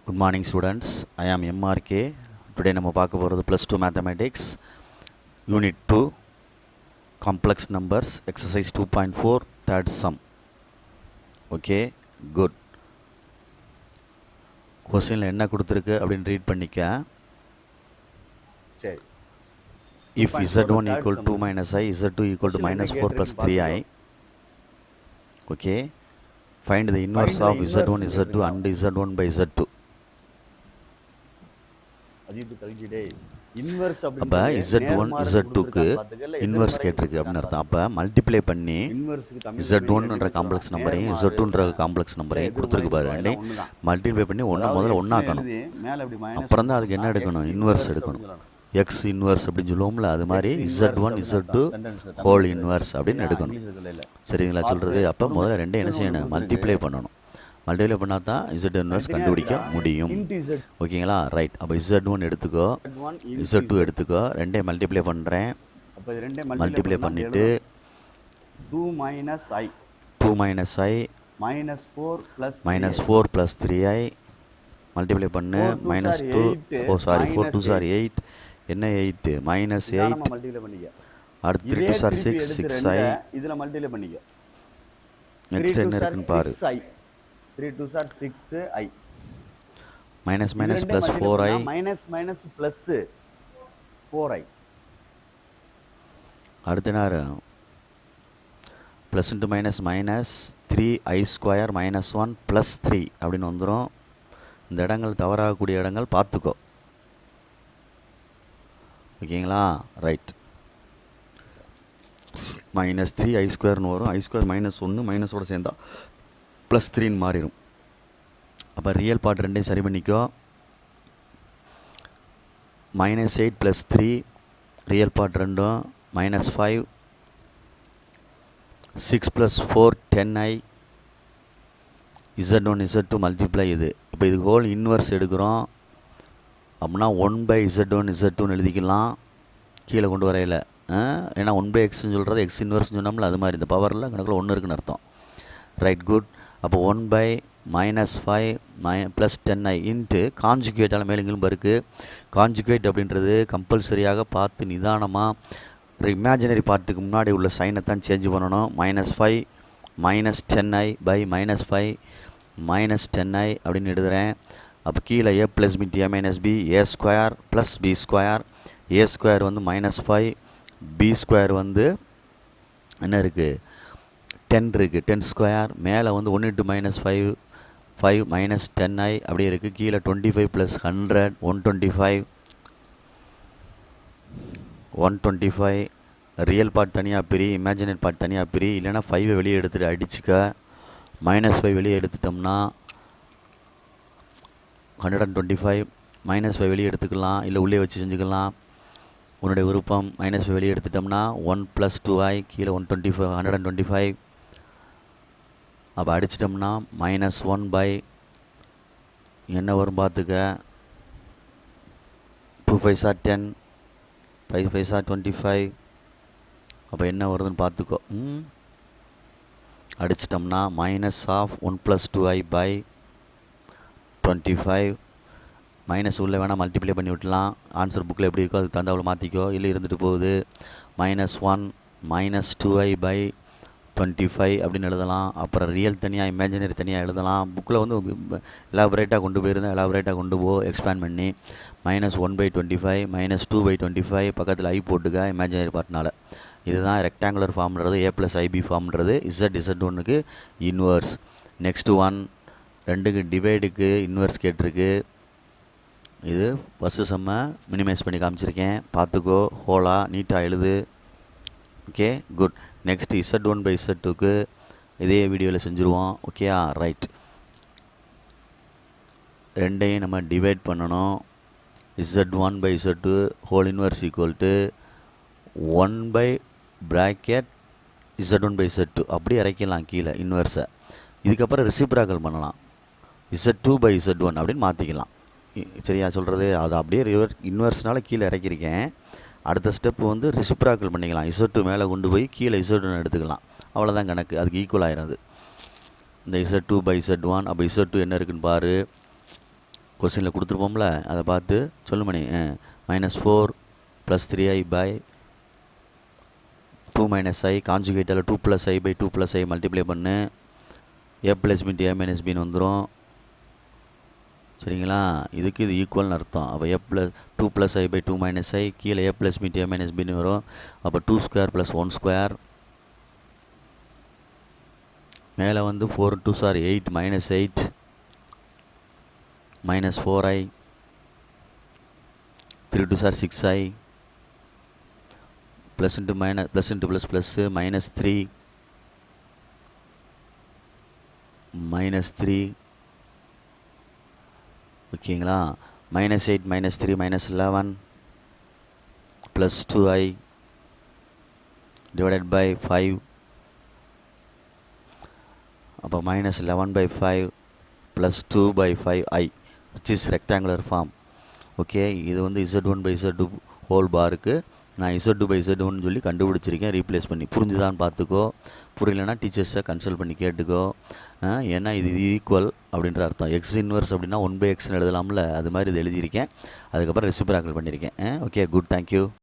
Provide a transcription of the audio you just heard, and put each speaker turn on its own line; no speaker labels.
Good morning students, I am MRK. Today நம்ம பார்க்க போகிறது +2 Mathematics Unit 2 Complex Numbers Exercise 2.4 Third Sum. Okay, good. கொஸ்டினில் என்ன கொடுத்துருக்கு அப்படின்னு ரீட் பண்ணிக்க.
சரி.
If z1 equal to minus I, z2 equal to minus 4 plus 3i. Okay, find the inverse of z1, z2 and z1 by z2. அப்போ z1 z2க்கு inverse கேட்டிருக்கு அப்படின்னு அர்த்தம். அப்போ மல்டிப்ளை பண்ணி z1ன்ற காம்ப்ளெக்ஸ் நம்பரையும் z2ன்ற காம்ப்ளெக்ஸ் நம்பரையும் கொடுத்துருக்கு பாரு. ரெண்டையும் மல்டிப்ளை பண்ணி முதல்ல ஒன்றாக்கணும். அப்புறம் தான் அதுக்கு என்ன எடுக்கணும், இன்வர்ஸ் எடுக்கணும். எக்ஸ் இன்வர்ஸ் அப்படின்னு சொல்லுவோம்ல, அது மாதிரி z1 z2 ஹோல் இன்வர்ஸ் அப்படின்னு எடுக்கணும். சரிங்களா சொல்கிறது? அப்போ முதல்ல ரெண்டையும் என்ன செய்யணும், மல்டிப்ளை பண்ணணும். மல்டிப்ளை பண்ணால் தான் z இன்வர்ஸ் கண்டுபிடிக்க முடியும். ஓகேங்களா? ரைட். அப்போ z1 எடுத்துக்கோ, z2 எடுத்துக்கோ, ரெண்டையும் மல்டிப்ளை பண்ணுறேன். மல்டிப்ளை பண்ணிவிட்டு
2 minus i
minus 4 plus 3i multiply பண்ணு. minus 2 4 2 8 என்ன 8 minus 8 அடுத்து 3 2 6 6i
இதில் மல்டிப்ளை பண்ணிக்க.
நெக்ஸ்ட் என்ன இருக்குன்னு பாரு.
3 2 6i
minus minus plus 4i
minus minus plus 4i
அடுத்து என்ன plus into minus minus 3i square minus 1 plus 3 அப்படின்னு வந்துடும். இந்த இடங்கள் தவறாகக்கூடிய இடங்கள் பார்த்துக்கோ. ஓகேங்களா? ரைட். minus 3i ஸ்கொயர்னு வரும். i ஸ்கொயர் minus 1 மைனஸோடு சேர்ந்தா ப்ளஸ் 3ன்னு மாறிடும். அப்போ ரியல் பார்ட் ரெண்டையும் சரி பண்ணிக்கோ. minus 8 plus 3 ரியல் பார்ட் ரெண்டும் minus 5 6 plus 4 10i z1 z2 multiply இது. இப்போ இது ஹோல் இன்வர்ஸ் எடுக்கிறோம் அப்படின்னா 1 by z1 z2ன்னு எழுதிக்கலாம். கீழே கொண்டு வரையில் ஏன்னா 1 by xன்னு சொல்கிறது எக்ஸ் இன்வர்ஸ்னு சொன்னோம்ல, அது மாதிரி இந்த பவரில் கணக்கில் 1 இருக்குன்னு அர்த்தம். Right, good. அப்போ 1 by minus 5 plus 10i into கான்ஜுகேட்டால் மேலுங்களும் இருக்குது. கான்ஜுகேட் அப்படின்றது கம்பல்சரியாக பார்த்து நிதானமாக இமேஜினரி பார்ட்டுக்கு முன்னாடி உள்ள சைனை தான் சேஞ்ச் பண்ணணும். -5 minus 10i by -5 minus 10i அப்படின்னு எழுதுகிறேன். அப்போ கீழே a plus b t a minus b a square plus b square. a square வந்து -5, b ஸ்கொயர் வந்து என்ன இருக்குது 10 இருக்குது, 10 ஸ்கொயர். மேலே வந்து 1 into -5 minus 10i அப்படியே இருக்குது. கீழே 25 plus 100 125. ரியல் பார்ட் தனியாக பிரி, இமேஜினரி பார்ட் தனியாக பிரி. இல்லைனா 5 வெளியே எடுத்துகிட்டு அடிச்சுக்க. -5 வெளியே எடுத்துட்டோம்னா 125. -5 வெளியே எடுத்துக்கலாம், இல்லை உள்ளே வச்சு செஞ்சுக்கலாம், உன்னுடைய விருப்பம். -5 வெளியே எடுத்துட்டோம்னா 1 plus 2i கீழே 125. அப்போ அடிச்சிட்டோம்னா -1 by என்ன வரும் பார்த்துக்க. 2 5s are 10, 5 5s are 25. அப்போ என்ன வருதுன்னு பார்த்துக்கோ. அடிச்சிட்டோம்னா minus of 1 plus 2i by 25. Minus உள்ளே வேணால் மல்டிப்ளை பண்ணி விட்டலாம். ஆன்சர் புக்கில் எப்படி இருக்கோ அதுக்கு தகுந்தாவில் மாற்றிக்கோ, இல்லை இருந்துட்டு போகுது. -1 minus 2i by 25 அப்படின்னு எழுதலாம். அப்புறம் ரியல் தனியாக இமேஜினரி தனியாக எழுதலாம். புக்கில் வந்து எலாபரேட்டாக கொண்டு போயிருந்தேன், எலாபரேட்டாக கொண்டு போ எக்ஸ்பேண்ட் பண்ணி. -1 by 25 -2 by 25 பக்கத்தில் ஐ போட்டுக்க இமேஜினரி பார்ட்னால். இதுதான் ரெக்டாங்குலர் ஃபார்ம்ன்றது, a plus ib ஃபார்ம்ன்றது. z1க்கு இன்வர்ஸ். நெக்ஸ்ட் ஒன் ரெண்டுக்கு டிவைடுக்கு இன்வர்ஸ் கேட்டிருக்கு. இது ஃபஸ்ட்டு செம்ம மினிமைஸ் பண்ணி காமிச்சிருக்கேன், பார்த்துக்கோ. ஹோலா நீட்டாக எழுது. Okay, good. Next z1 by z2க்கு இதே வீடியோவில் செஞ்சுருவோம். ஓகேயா? ரைட். ரெண்டையும் நம்ம டிவைட் பண்ணணும். z1 by z2 whole inverse equal to 1 by bracket z1 by z2 அப்படி இறக்கலாம் கீழே இன்வர்ஸை. இதுக்கப்புறம் ரெசிப்ராக்கல் பண்ணலாம், z2 by z1 அப்படின்னு மாற்றிக்கலாம். சரியா சொல்கிறது? அது அப்படியே இன்வர்ஸ்னால கீழே இறக்கியிருக்கேன். அடுத்த ஸ்டெப் வந்து ரெசிப்ராக்கல் பண்ணிக்கலாம். z2 மேலே கொண்டு போய் கீழே z1 எடுத்துக்கலாம். அவ்வளோதான் கணக்கு. அதுக்கு ஈக்குவல் ஆகிடாது இந்த z2 by z1. அப்போ z2 என்ன இருக்குன்னு பாரு. கொஸ்டினில் கொடுத்துருப்போம்ல, அதை பார்த்து சொல்லுமணி. -4 + 3i by 2 - i கான்ஜுகேட்டால் 2 + i by 2 + i multiply பண்ணு. a + b a - bன்னு வந்துடும். சரிங்களா? இதுக்கு இது ஈக்குவல்னு அர்த்தம். அப்போ 2 + i by 2 - i கீழே a + b a - bன்னு வரும். அப்போ 2² + 1² மேலே வந்து 4 × 2 = 8 -8 -4i 3 × 2 = 6i +× -3 -3 ஓகேங்களா? -8 -3 -11 +2i / 5. அப்போ -11/5 +2/5i which is rectangular form. Okay, இது வந்து z1/z2 ஹோல் பாருக்கு நான் z2/z1 சொல்லி கண்டுபிடிச்சிருக்கேன், ரீப்ளேஸ் பண்ணி. புரிஞ்சுதான்னு பார்த்துக்கோ. புரியலன்னா டீச்சர்ஸை கன்சல்ட் பண்ணி கேட்டுக்கோ. ஏன்னா இது ஈக்குவல் அப்படின்ற அர்த்தம். எக்ஸ் இன்வர்ஸ் அப்படின்னா 1/xன்னு எழுதலாம்ல, அது மாதிரி இது எழுதியிருக்கேன். அதுக்கப்புறம் ரெசிப்ராக்கல் பண்ணியிருக்கேன். Okay, good, thank you.